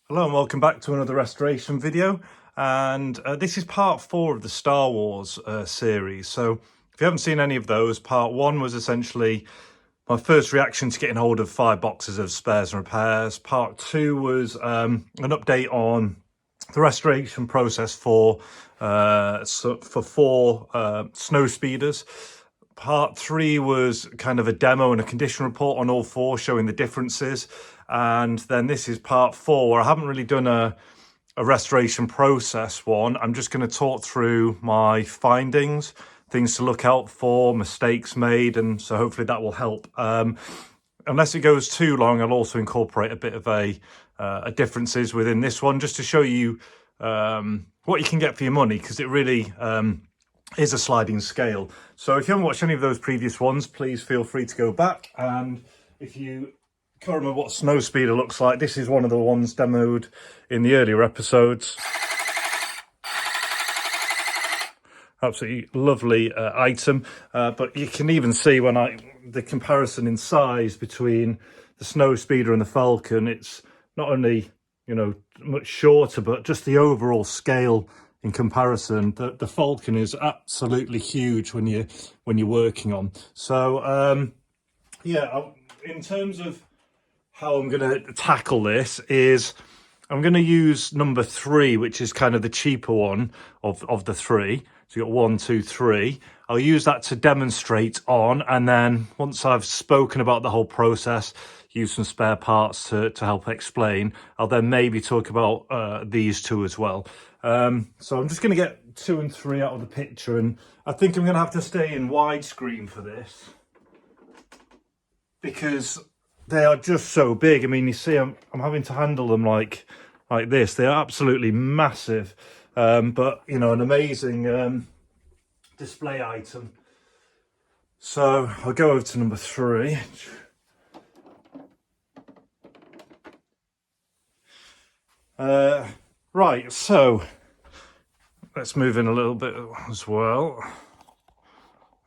Hello and welcome back to another restoration video, and this is part 4 of the Star Wars series. So if you haven't seen any of those, part 1 was essentially my first reaction to getting hold of 5 boxes of spares and repairs. Part 2 was an update on the restoration process for 4 snow speeders. Part 3 was kind of a demo and a condition report on all 4, showing the differences. And then this is part 4, where I haven't really done a restoration process one. I'm just going to talk through my findings, things to look out for, mistakes made, and so hopefully that will help. Unless it goes too long, I'll also incorporate a bit of a differences within this one, just to show you what you can get for your money, because it really is a sliding scale. So if you haven't watched any of those previous ones, please feel free to go back. And if you can't remember what snow speeder looks like, this is one of the ones demoed in the earlier episodes. Absolutely lovely item, but you can even see when the comparison in size between the snow speeder and the Falcon. It's not only, you know, much shorter, but just the overall scale in comparison. The Falcon is absolutely huge when you're working on. So yeah, in terms of how I'm going to tackle this, is I'm going to use number 3, which is kind of the cheaper one of the 3. So you've got 1, 2, 3. I'll use that to demonstrate on, and then once I've spoken about the whole process, use some spare parts to help explain, I'll then maybe talk about these 2 as well. So I'm just going to get 2 and 3 out of the picture, and I think I'm going to have to stay in widescreen for this, because they are just so big. I mean, you see, I'm having to handle them like this. They are absolutely massive, but you know, an amazing display item. So I'll go over to number 3. Right, so let's move in a little bit as well.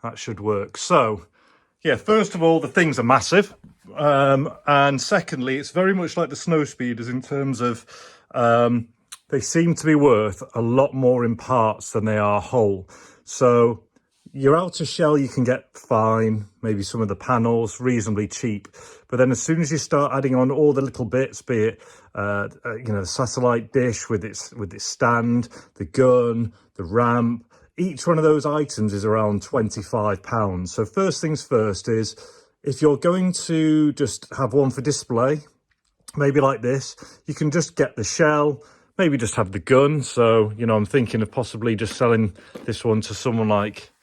That should work. So yeah, first of all, the things are massive. And secondly, it's very much like the snow speeders in terms of they seem to be worth a lot more in parts than they are whole. So your outer shell you can get fine, maybe some of the panels reasonably cheap, but then as soon as you start adding on all the little bits, be it you know, the satellite dish with its stand, the gun, the ramp, each one of those items is around £25. So first things first is, if you're going to just have one for display, maybe like this, you can just get the shell, maybe just have the gun. So, you know, I'm thinking of possibly just selling this one to someone like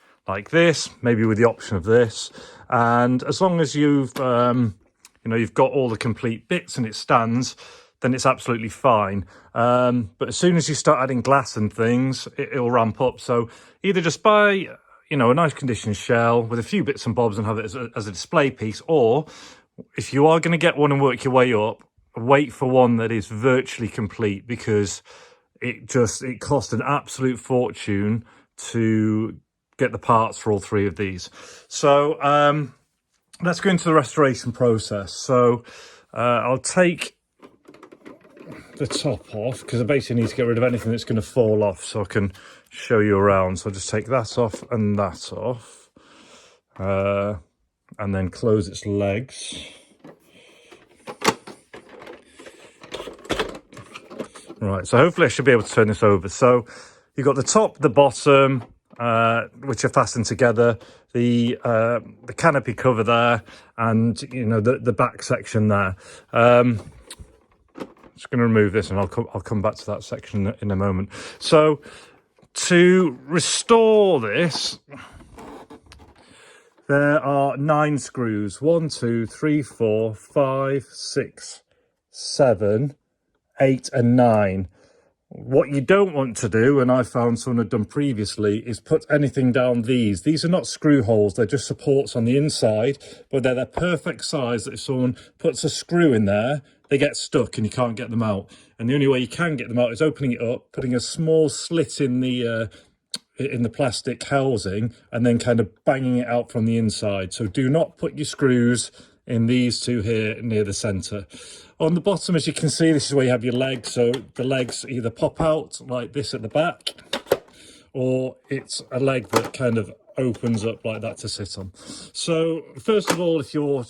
this, maybe with the option of this. And as long as you've, you know, you've got all the complete bits and it stands, then it's absolutely fine. But as soon as you start adding glass and things, it'll ramp up. So either just buy, you know, a nice conditioned shell with a few bits and bobs and have it as a display piece, or if you are going to get one and work your way up, wait for one that is virtually complete, because it cost an absolute fortune to get the parts for all 3 of these. So let's go into the restoration process. So I'll take the top off, because I basically need to get rid of anything that's going to fall off so I can show you around. So I'll just take that off and that off, and then close its legs. Right, so hopefully I should be able to turn this over. So you've got the top, the bottom, which are fastened together, the canopy cover there, and you know, the back section there. Just going to remove this, and I'll come back to that section in a moment. So to restore this, there are 9 screws. 1, 2, 3, 4, 5, 6, 7, 8, and 9. What you don't want to do, and I found someone had done previously, is put anything down these. These are not screw holes, they're just supports on the inside, but they're the perfect size that if someone puts a screw in there, they get stuck and you can't get them out. And the only way you can get them out is opening it up, putting a small slit in the plastic housing, and then kind of banging it out from the inside. So do not put your screws in these two here near the center. On the bottom, as you can see, this is where you have your legs. So the legs either pop out like this at the back, or it's a leg that kind of opens up like that to sit on. So first of all, if you're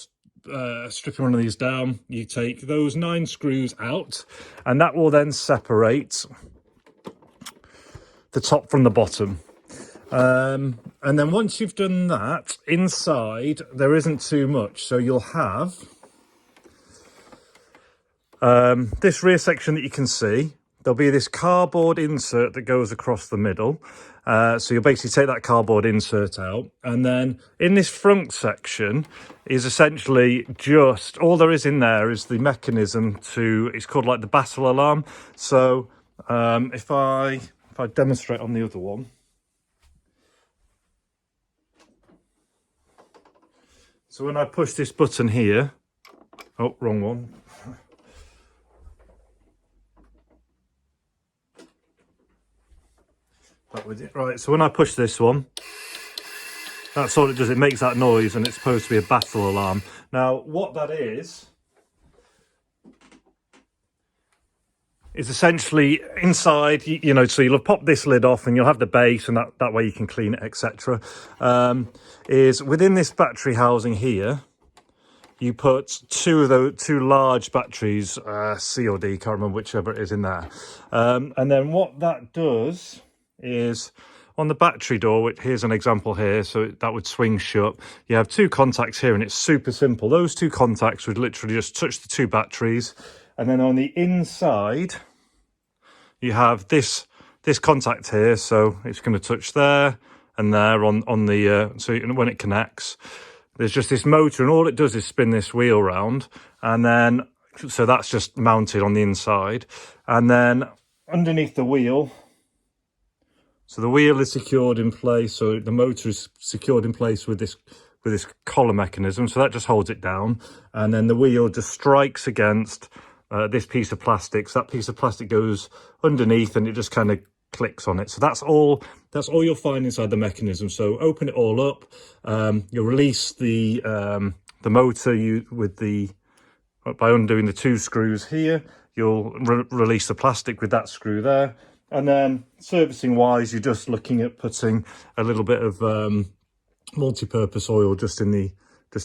stripping one of these down, you take those 9 screws out, and that will then separate the top from the bottom. And then once you've done that, inside there isn't too much, so you'll have this rear section that you can see. There'll be this cardboard insert that goes across the middle, so you'll basically take that cardboard insert out, and then in this front section is essentially just all there is in there is the mechanism to, it's called like the battle alarm. So if I demonstrate on the other one. So when I push this button here, oh, wrong one. That was it. Right, so when I push this one, that's all it does. It makes that noise, and it's supposed to be a battle alarm. Now, what that is essentially inside, you know, so you'll have popped this lid off and you'll have the base, and that way you can clean it, etc. Is within this battery housing here, you put two large batteries, C or D, can't remember whichever it is in there. And then what that does is on the battery door, which here's an example here, so that would swing shut. You have 2 contacts here, and it's super simple. Those 2 contacts would literally just touch the 2 batteries, and then on the inside you have this contact here, so it's going to touch there and there on the so when it connects, there's just this motor, and all it does is spin this wheel round, and then so that's just mounted on the inside, and then underneath the wheel, so the wheel is secured in place, so the motor is secured in place with this collar mechanism, so that just holds it down, and then the wheel just strikes against this piece of plastic. So that piece of plastic goes underneath, and it just kind of clicks on it. So that's all you'll find inside the mechanism. So open it all up, you'll release the motor by undoing the 2 screws here. You'll release the plastic with that screw there. And then servicing wise, you're just looking at putting a little bit of multi-purpose oil just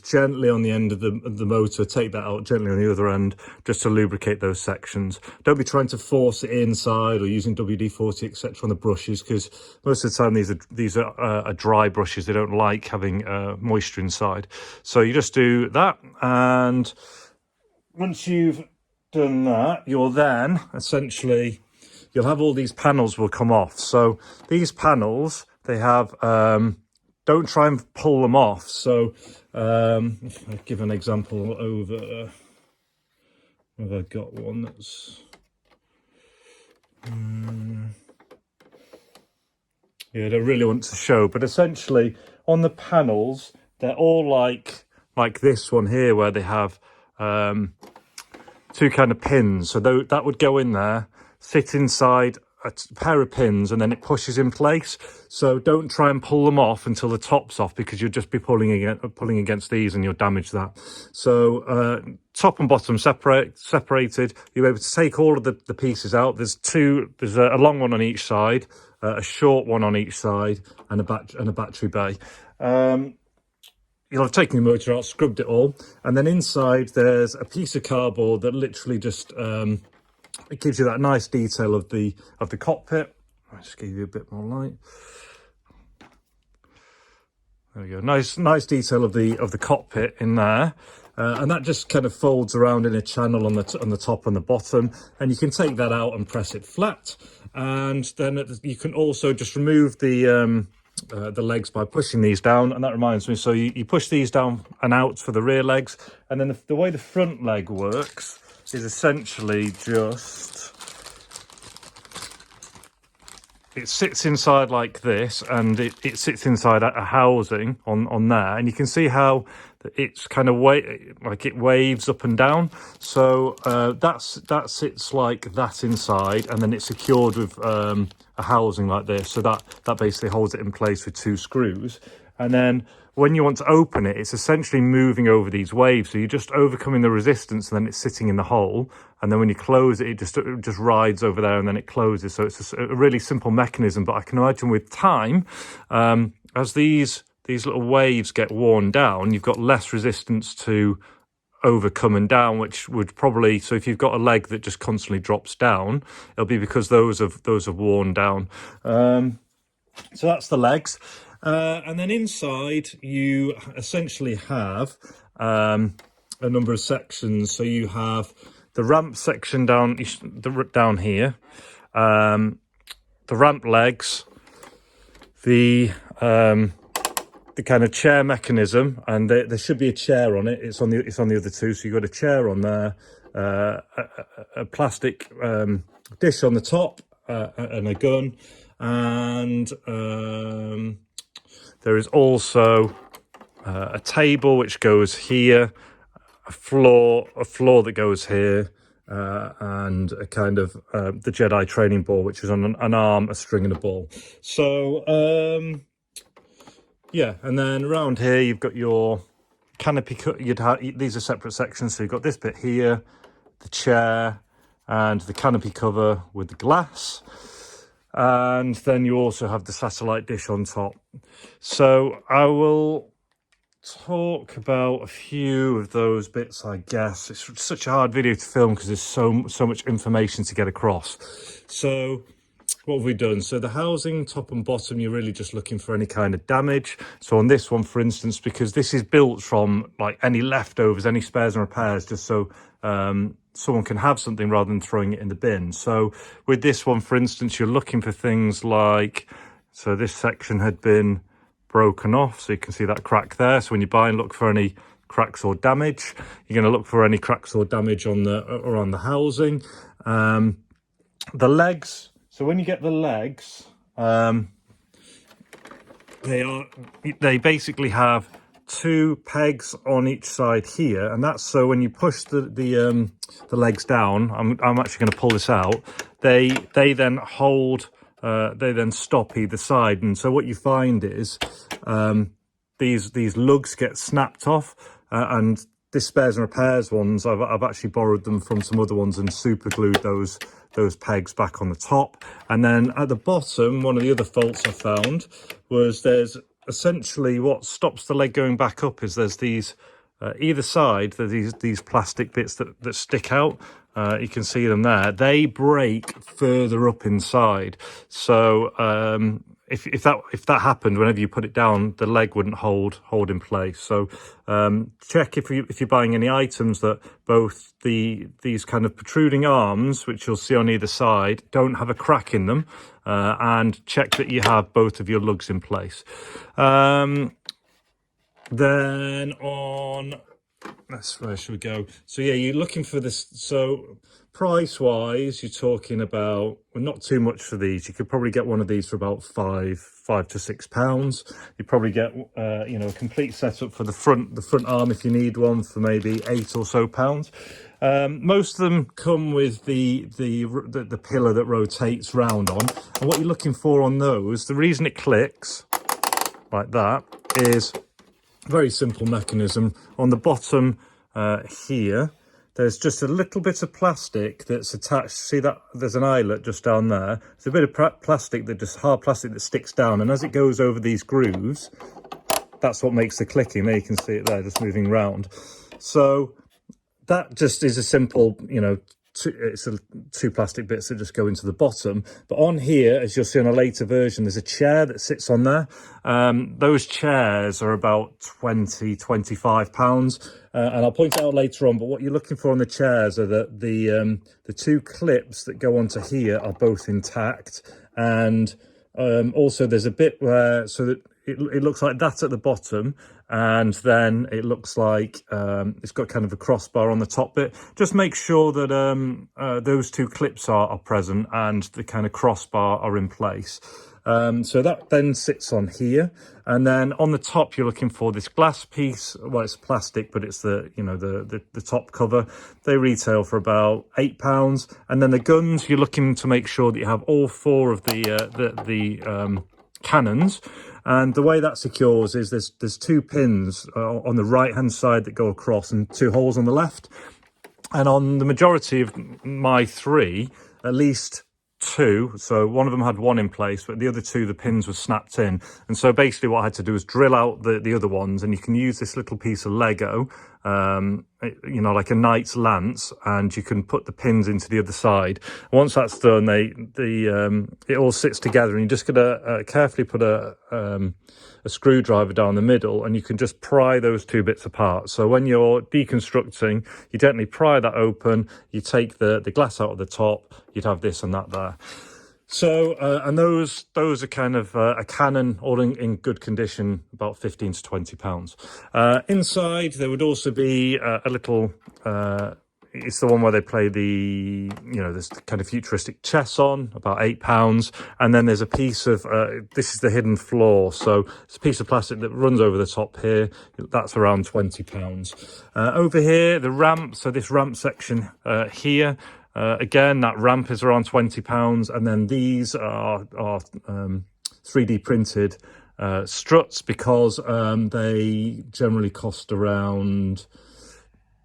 gently on the end of the motor. Take that out gently on the other end just to lubricate those sections. Don't be trying to force it inside or using WD-40 etc on the brushes, because most of the time these are dry brushes. They don't like having moisture inside. So you just do that, and once you've done that, you'll then essentially you'll have all these panels will come off. So these panels, they have don't try and pull them off. So if I give an example over, have I got one that's yeah, I don't really want to show, but essentially on the panels, they're all like this one here, where they have 2 kind of pins. So that would go in there, sit inside a pair of pins, and then it pushes in place. So don't try and pull them off until the top's off, because you'll just be pulling against these and you'll damage that. So top and bottom separated. You're able to take all of the pieces out. There's a long one on each side, a short one on each side, and a battery bay. You'll have taken the motor out, scrubbed it all, and then inside there's a piece of cardboard that literally just it gives you that nice detail of the cockpit. I'll just give you a bit more light. There we go. Nice detail of the cockpit in there, and that just kind of folds around in a channel on the top and the bottom, and you can take that out and press it flat, and then you can also just remove the legs by pushing these down. And that reminds me, so you push these down and out for the rear legs, and then the way the front leg works is essentially just, it sits inside like this, and it sits inside a housing on there, and you can see how it's kind of like it waves up and down. So that sits like that inside, and then it's secured with a housing like this, so that basically holds it in place with 2 screws. And then when you want to open it, it's essentially moving over these waves. So you're just overcoming the resistance, and then it's sitting in the hole. And then when you close it, it just rides over there, and then it closes. So it's a really simple mechanism. But I can imagine with time, as these little waves get worn down, you've got less resistance to overcome and down, which would probably, so if you've got a leg that just constantly drops down, it'll be because those have worn down. So that's the legs. And then inside you essentially have a number of sections. So you have the ramp section down here, the ramp legs, the kind of chair mechanism, and there should be a chair on it. It's on the other two. So you've got a chair on there, a plastic dish on the top, and a gun, and there is also a table which goes here, a floor that goes here, and a kind of the Jedi training ball, which is on an arm, a string, and a ball. So yeah, and then around here you've got your canopy. These are separate sections. So you've got this bit here, the chair, and the canopy cover with the glass, and then you also have the satellite dish on top. So I will talk about a few of those bits, I guess. It's such a hard video to film because there's so much information to get across. So what have we done? So the housing, top and bottom, you're really just looking for any kind of damage. So on this one, for instance, because this is built from like any leftovers, any spares and repairs, just so someone can have something rather than throwing it in the bin. So with this one, for instance, you're looking for things like, so this section had been broken off, so you can see that crack there. So when you buy and look for any cracks or damage, you're going to look for any cracks or damage on the housing. The legs. So when you get the legs, they basically have two pegs on each side here, and that's so when you push the legs down, I'm actually going to pull this out. They then hold. They then stop either side, and so what you find is these lugs get snapped off, and this spares and repairs ones, I've actually borrowed them from some other ones and super glued those pegs back on the top. And then at the bottom, one of the other faults I found was there's essentially what stops the leg going back up is there's these either side, there's these plastic bits that stick out. You can see them there. They break further up inside. So if that happened, whenever you put it down, the leg wouldn't hold in place. So check if you're buying any items that both these kind of protruding arms, which you'll see on either side, don't have a crack in them, and check that you have both of your lugs in place. Then on, where should we go? So yeah, you're looking for this. So price wise, you're talking about, well, not too much for these. You could probably get one of these for about £5 to £6. You probably get a complete setup for the front arm if you need one for maybe £8 or so. Most of them come with the pillar that rotates round on, and what you're looking for on those, the reason it clicks like that is very simple mechanism. On the bottom here, there's just a little bit of plastic that's attached. See that there's an eyelet just down there. It's a bit of plastic hard plastic that sticks down, and as it goes over these grooves, that's what makes the clicking. There you can see it there, just moving round. So that just is a simple, it's two plastic bits that just go into the bottom. But on here, as you'll see on a later version, there's a chair that sits on there. Those chairs are about £25. And I'll point it out later on, but what you're looking for on the chairs are that the two clips that go onto here are both intact. And also there's a bit where, so that it looks like that at the bottom, and then it looks like it's got kind of a crossbar on the top bit. Just make sure that those two clips are present and the kind of crossbar are in place. So that then sits on here, and then on the top you're looking for this glass piece. Well, it's plastic, but it's the top cover. They retail for about £8, and then the guns, you're looking to make sure that you have all four of the cannons, And the way that secures is there's 2 pins on the right hand side that go across and 2 holes on the left. And on the majority of my 3, at least 2, so one of them had 1 in place, but the other 2, the pins were snapped in. And so basically what I had to do was drill out the other ones, and you can use this little piece of Lego, you know, like a knight's lance, and you can put the pins into the other side. Once that's done, it all sits together, and you just gotta carefully put a screwdriver down the middle, and you can just pry those 2 bits apart. So when you're deconstructing, you gently pry that open, you take the glass out of the top, you'd have this and that there. So, and those are kind of a Canon, all in good condition, about 15 to 20 pounds. Inside, there would also be a little, it's the one where they play the, you know, this kind of futuristic chess on, about £8. And then there's a piece of, this is the hidden floor. So it's a piece of plastic that runs over the top here. That's around £20. Over here, the ramp. So this ramp section here, again, that ramp is around £20. And then these are 3D printed struts, because they generally cost around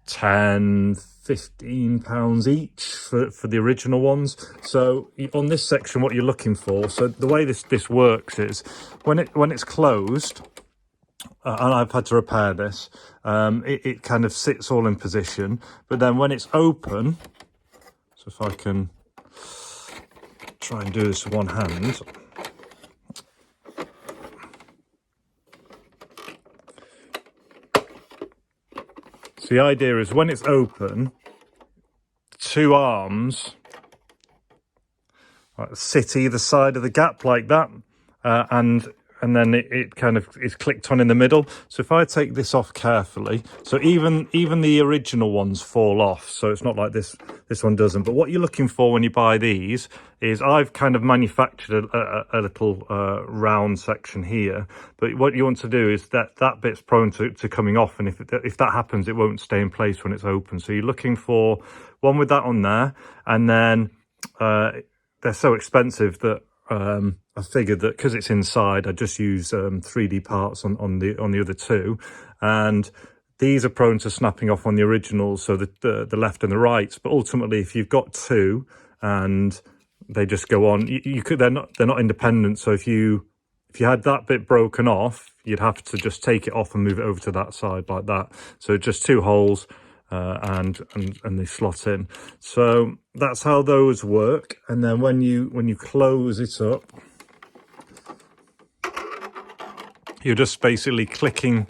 £10-15 each for the original ones. So on this section, what you're looking for, so the way this works is when it's closed, and I've had to repair this, it kind of sits all in position, but then when it's open, so if I can try and do this with one hand. So the idea is when it's open, 2 arms sit either side of the gap like that, and then it kind of is clicked on in the middle. So if I take this off carefully, so even the original ones fall off, so it's not like this one doesn't. But what you're looking for when you buy these is, I've kind of manufactured a little round section here, but what you want to do is that bit's prone to coming off, and if that happens, it won't stay in place when it's open. So you're looking for one with that on there, and then they're so expensive that I figured that because it's inside, I just use 3D parts on the other 2, and these are prone to snapping off on the originals, so the left and the right. But ultimately, if you've got 2 and they just go on, you could, they're not independent. So if you had that bit broken off, you'd have to just take it off and move it over to that side like that. So just 2 holes. And they slot in. So that's how those work. And then when you close it up, you're just basically clicking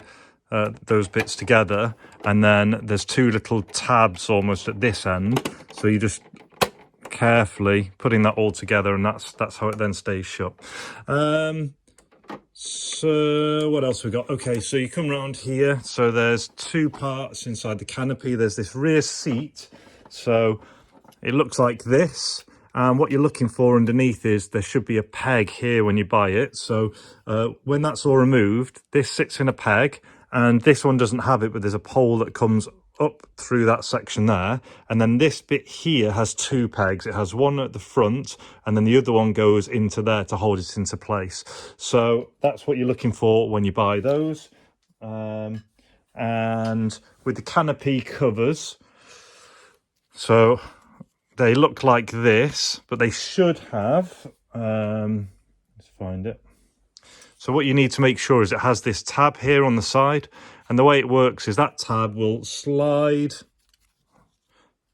those bits together, and then there's 2 little tabs almost at this end. So you just carefully putting that all together, and that's how it then stays shut. So what else we got? Okay, so you come around here. So there's 2 parts inside the canopy. There's this rear seat. So it looks like this. And what you're looking for underneath is there should be a peg here when you buy it. So when that's all removed, this sits in a peg, and this one doesn't have it, but there's a pole that comes up through that section there, and then this bit here has 2 pegs. It has one at the front, and then the other one goes into there to hold it into place. So that's what you're looking for when you buy those. And with the canopy covers, so they look like this, but they should have, let's find it. So what you need to make sure is it has this tab here on the side, and the way it works is that tab will slide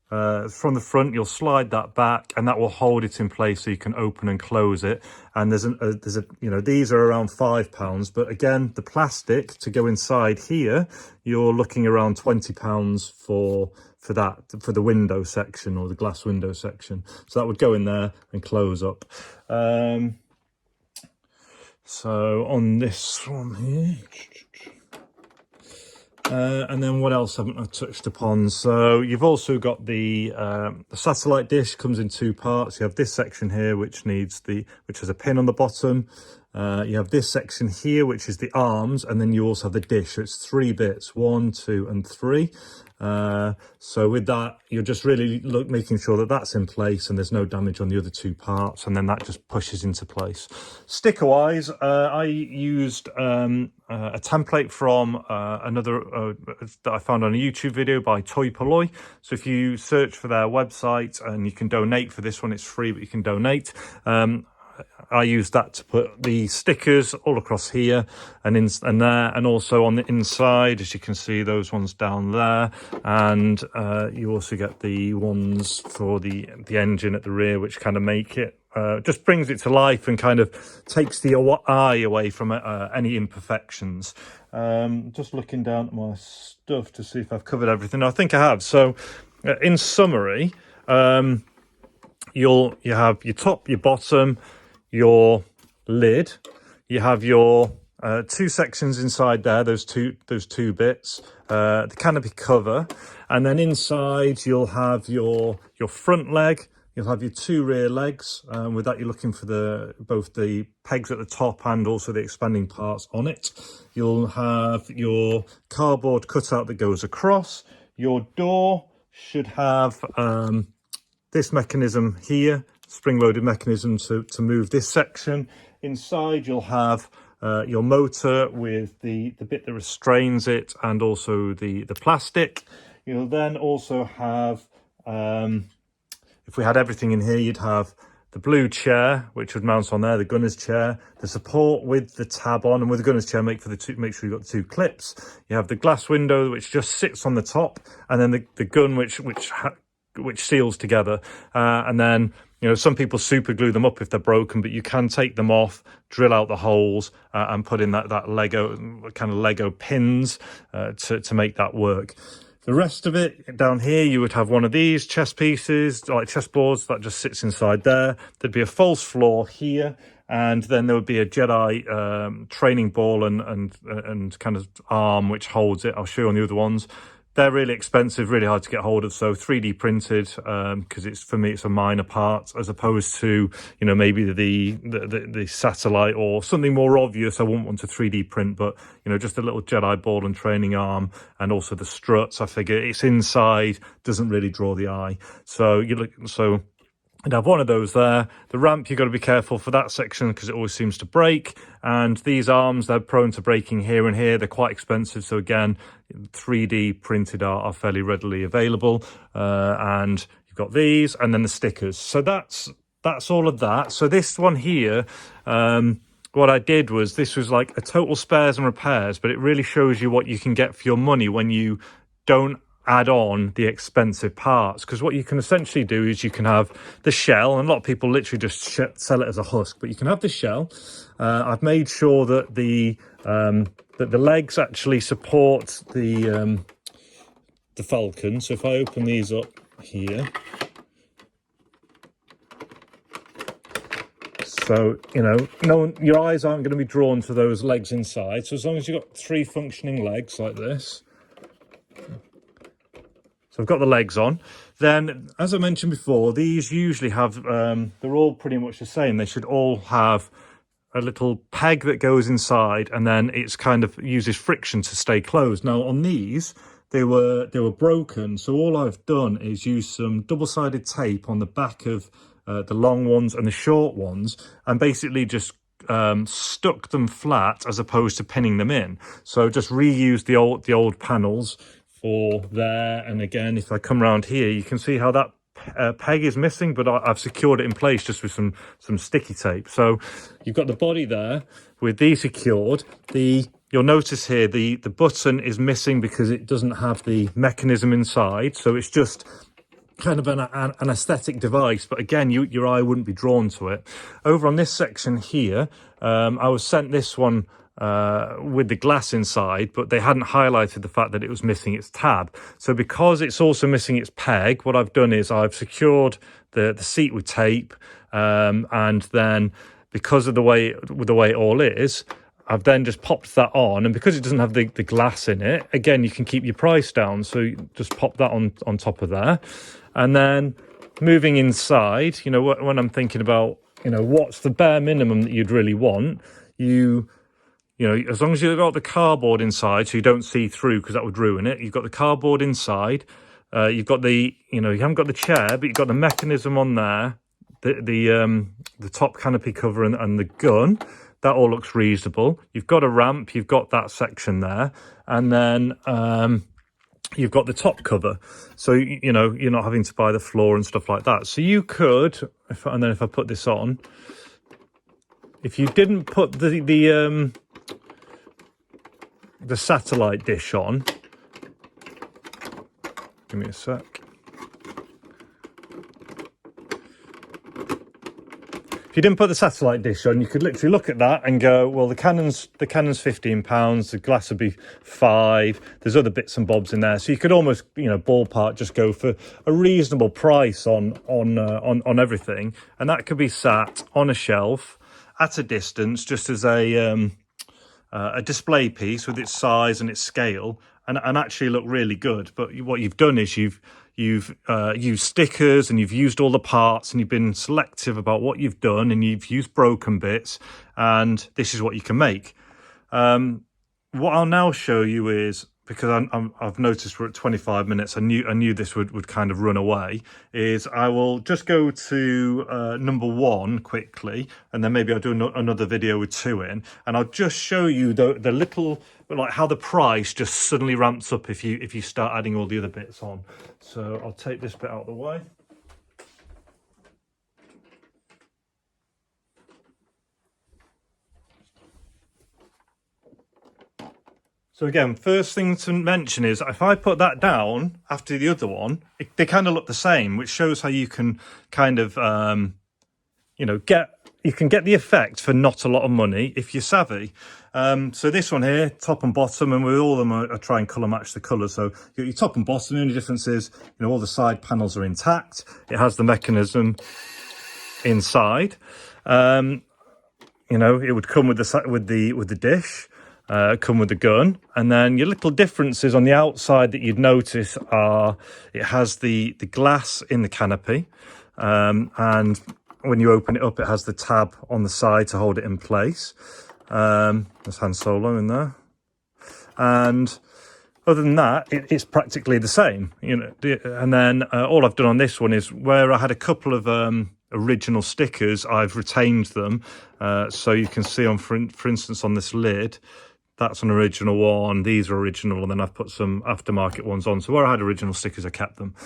from the front. You'll slide that back, and that will hold it in place so you can open and close it. And there's a you know, these are around £5, but again, the plastic to go inside here, you're looking around £20 for the window section, or the glass window section. So that would go in there and close up. So on this one here, and then what else haven't I touched upon? So you've also got the satellite dish. Comes in 2 parts. You have this section here, which has a pin on the bottom, You have this section here, which is the arms, and then you also have the dish. So it's 3 bits, 1, 2, and 3. So with that, you're just really making sure that that's in place and there's no damage on the other 2 parts, and then that just pushes into place. Sticker wise, I used a template from another that I found on a YouTube video by Toy Polloi. So if you search for their website, and you can donate for this one, it's free, but you can donate. I used that to put the stickers all across here and there, and also on the inside, as you can see, those ones down there. And you also get the ones for the engine at the rear, which kind of make it, just brings it to life and kind of takes the eye away from any imperfections. Just looking down at my stuff to see if I've covered everything. I think I have. So in summary, you have your top, your bottom, your lid, you have your 2 sections inside there, those two bits, the canopy cover, and then inside you'll have your front leg, you'll have your 2 rear legs. With that, you're looking for both the pegs at the top and also the expanding parts on it. You'll have your cardboard cutout that goes across. Your door should have this mechanism here, spring-loaded mechanism to move this section. Inside you'll have your motor with the bit that restrains it, and also the plastic. You'll then also have, if we had everything in here, you'd have the blue chair, which would mount on there, the gunner's chair, the support with the tab on, and with the gunner's chair, make sure you've got the 2 clips. You have the glass window, which just sits on the top, and then the gun, which seals together. And then, you know, some people super glue them up if they're broken, but you can take them off, drill out the holes, and put in that Lego pins to make that work. The rest of it down here, you would have one of these chess pieces, like chessboards, that just sits inside there. There'd be a false floor here, and then there would be a Jedi training ball and kind of arm which holds it. I'll show you on the other ones. They're really expensive, really hard to get hold of. So 3D printed, because for me it's a minor part, as opposed to, you know, maybe the satellite or something more obvious. I wouldn't want to 3D print, but, you know, just a little Jedi ball and training arm, and also the struts. I figure it's inside, doesn't really draw the eye. So I'd have one of those there. The ramp, you've got to be careful for that section because it always seems to break. And these arms, they're prone to breaking here and here. They're quite expensive. So again, 3D printed are fairly readily available. And you've got these, and then the stickers. So that's all of that. So this one here, what I did was, this was like a total spares and repairs, but it really shows you what you can get for your money when you don't add on the expensive parts. Because what you can essentially do is you can have the shell, and a lot of people literally just sell it as a husk, but you can have the shell. I've made sure that the legs actually support the Falcon. So if I open these up here, so, you know, your eyes aren't going to be drawn to those legs inside. So as long as you've got 3 functioning legs like this. So I've got the legs on. Then, as I mentioned before, these usually have, they're all pretty much the same. They should all have a little peg that goes inside, and then it's kind of uses friction to stay closed. Now on these, they were broken. So all I've done is use some double-sided tape on the back of the long ones and the short ones, and basically just stuck them flat as opposed to pinning them in. So just reuse the old panels for there. And again, if I come around here, you can see how that peg is missing, but I've secured it in place just with some sticky tape. So you've got the body there with these secured. You'll notice here the button is missing because it doesn't have the mechanism inside. So it's just kind of an aesthetic device, but again, your eye wouldn't be drawn to it. Over on this section here, I was sent this one with the glass inside, but they hadn't highlighted the fact that it was missing its tab. So because it's also missing its peg, what I've done is I've secured the seat with tape, and then because of the way it all is, I've then just popped that on, and because it doesn't have the glass in it, again, you can keep your price down. So you just pop that on top of there. And then moving inside, you know, when I'm thinking about, you know, what's the bare minimum that you'd really want, you know, as long as you've got the cardboard inside, so you don't see through, because that would ruin it. You've got the cardboard inside. You've got the, you know, you haven't got the chair, but you've got the mechanism on there, the top canopy cover and the gun. That all looks reasonable. You've got a ramp. You've got that section there, and then you've got the top cover. So you know, you're not having to buy the floor and stuff like that. So you could, and then if I put this on, if you didn't put the satellite dish on, give me a sec. If you didn't put the satellite dish on, you could literally look at that and go, well, the Canon's £15, the glass would be £5. There's other bits and bobs in there, so you could almost, you know, ballpark just go for a reasonable price on everything, and that could be sat on a shelf at a distance, just as a display piece with its size and its scale, and actually look really good. But what you've done is you've used stickers, and you've used all the parts, and you've been selective about what you've done, and you've used broken bits, and this is what you can make. What I'll now show you is, because I've noticed we're at 25 minutes, I knew this would kind of run away, is I will just go to number 1 quickly, and then maybe I'll do another video with 2 in, and I'll just show you the little, like how the price just suddenly ramps up if you start adding all the other bits on. So I'll take this bit out of the way. So again, first thing to mention is if I put that down after the other one, they kind of look the same, which shows how you can kind of, you know, get the effect for not a lot of money if you're savvy. So this one here, top and bottom, and with all of them I try and colour match the colour. So you got your top and bottom. The only difference is, you know, all the side panels are intact. It has the mechanism inside. You know, it would come with the dish. Come with the gun, and then your little differences on the outside that you'd notice are it has the glass in the canopy, and when you open it up it has the tab on the side to hold it in place. There's Han Solo in there, and other than that it's practically the same, you know. And then all I've done on this one is where I had a couple of original stickers, I've retained them, so you can see on for instance on this lid, that's an original one, these are original, and then I've put some aftermarket ones on. So where I had original stickers, I kept them.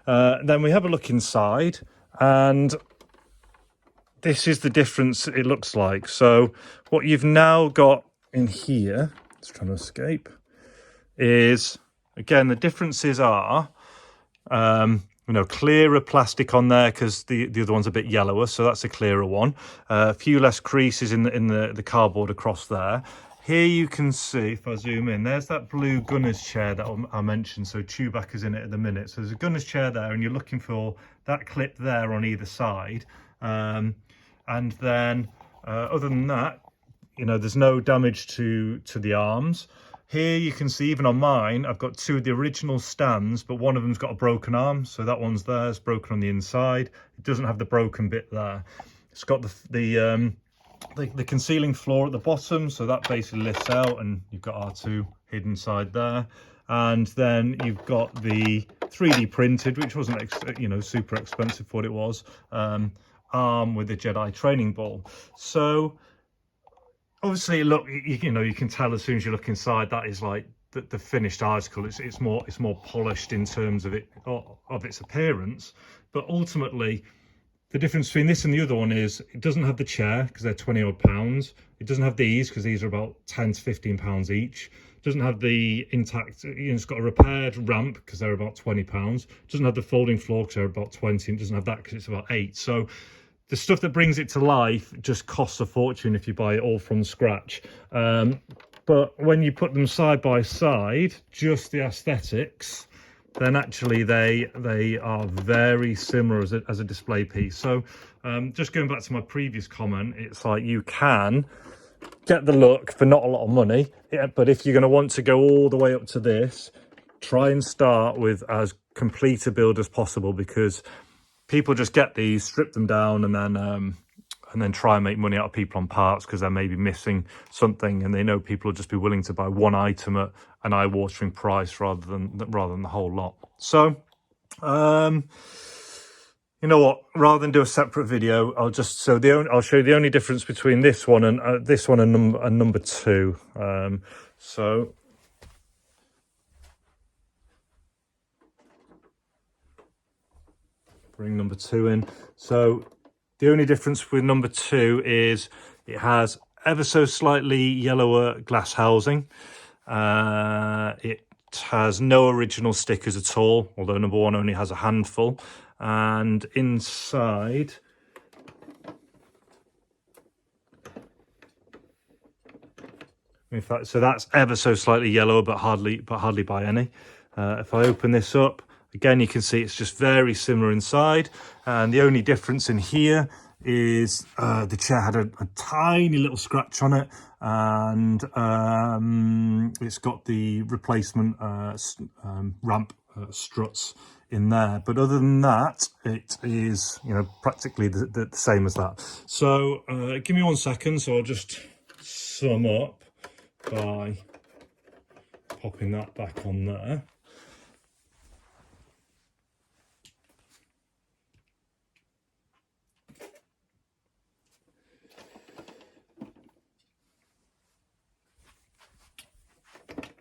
Then we have a look inside, and this is the difference it looks like. So what you've now got in here, it's trying to escape, is, again, the differences are, you know, clearer plastic on there because the other one's a bit yellower, so that's a clearer one. A few less creases in the cardboard across there. Here you can see, if I zoom in, there's that blue gunner's chair that I mentioned. So Chewbacca's in it at the minute. So there's a gunner's chair there, and you're looking for that clip there on either side. And then other than that, you know, there's no damage to the arms. Here you can see, even on mine, I've got 2 of the original stands, but one of them's got a broken arm. So that one's there, it's broken on the inside. It doesn't have the broken bit there. It's got the concealing floor at the bottom, so that basically lifts out, and you've got R2 hidden inside there. And then you've got the 3D printed, which wasn't, you know, super expensive for what it was, arm with the Jedi training ball. So obviously, look, you know, you can tell as soon as you look inside, that is like the finished article. It's more polished in terms of its appearance, but ultimately the difference between this and the other one is it doesn't have the chair because they're 20 odd pounds. It doesn't have these because these are about 10 to 15 pounds each. It doesn't have the intact, you know, it's got a repaired ramp because they're about 20 pounds. It doesn't have the folding floor because they're about 20. And it doesn't have that because it's about 8. So the stuff that brings it to life just costs a fortune if you buy it all from scratch. But when you put them side by side, just the aesthetics, then actually they are very similar as a display piece. So just going back to my previous comment, it's like you can get the look for not a lot of money, but if you're going to want to go all the way up to this, try and start with as complete a build as possible, because people just get these, strip them down, and then and then try and make money out of people on parts because they're maybe missing something, and they know people will just be willing to buy one item at an eye-watering price rather than the whole lot. So you know what? Rather than do a separate video, I'll show you the only difference between this one and number 2. So bring number 2 in. So the only difference with number 2 is it has ever so slightly yellower glass housing. It has no original stickers at all, although number 1 only has a handful. And inside, in fact, so that's ever so slightly yellower, but hardly by any. If I open this up, again, you can see it's just very similar inside. And the only difference in here is the chair had a tiny little scratch on it, and it's got the replacement ramp struts in there. But other than that, it is, you know, practically the same as that. So give me 1 second. So I'll just sum up by popping that back on there.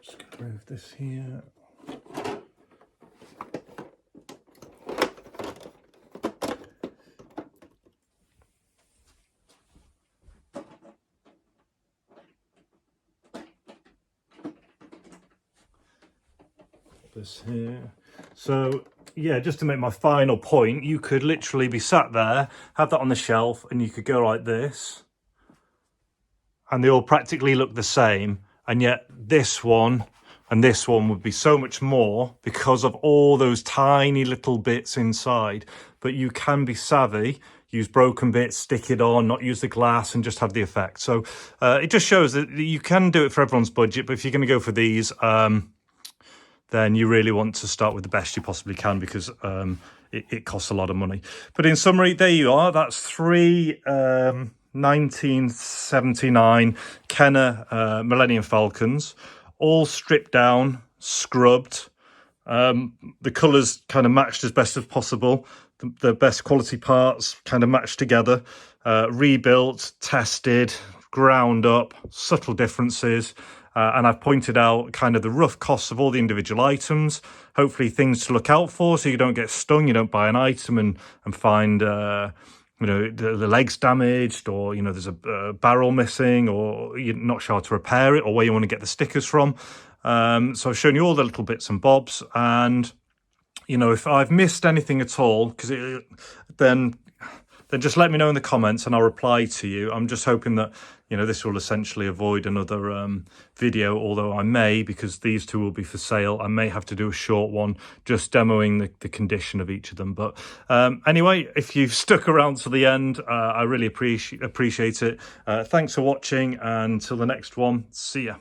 Just gonna move this here. This here. So yeah, just to make my final point, you could literally be sat there, have that on the shelf, and you could go like this, and they all practically look the same, and yet this one and this one would be so much more because of all those tiny little bits inside. But you can be savvy, use broken bits, stick it on, not use the glass, and just have the effect. So it just shows that you can do it for everyone's budget, but if you're going to go for these, then you really want to start with the best you possibly can, because it costs a lot of money. But in summary, there you are. That's 3 1979 Kenner Millennium Falcons, all stripped down, scrubbed. The colours kind of matched as best as possible. The best quality parts kind of matched together. Rebuilt, tested, ground up, subtle differences. And I've pointed out kind of the rough costs of all the individual items, hopefully things to look out for so you don't get stung, you don't buy an item and find, you know, the leg's damaged, or, you know, there's a barrel missing, or you're not sure how to repair it, or where you want to get the stickers from. So I've shown you all the little bits and bobs, and, you know, if I've missed anything at all, then just let me know in the comments and I'll reply to you. I'm just hoping that, you know, this will essentially avoid another video, although I may, because these two will be for sale, I may have to do a short one just demoing the condition of each of them. But anyway, if you've stuck around to the end, I really appreciate it. Thanks for watching, and until the next one, see ya.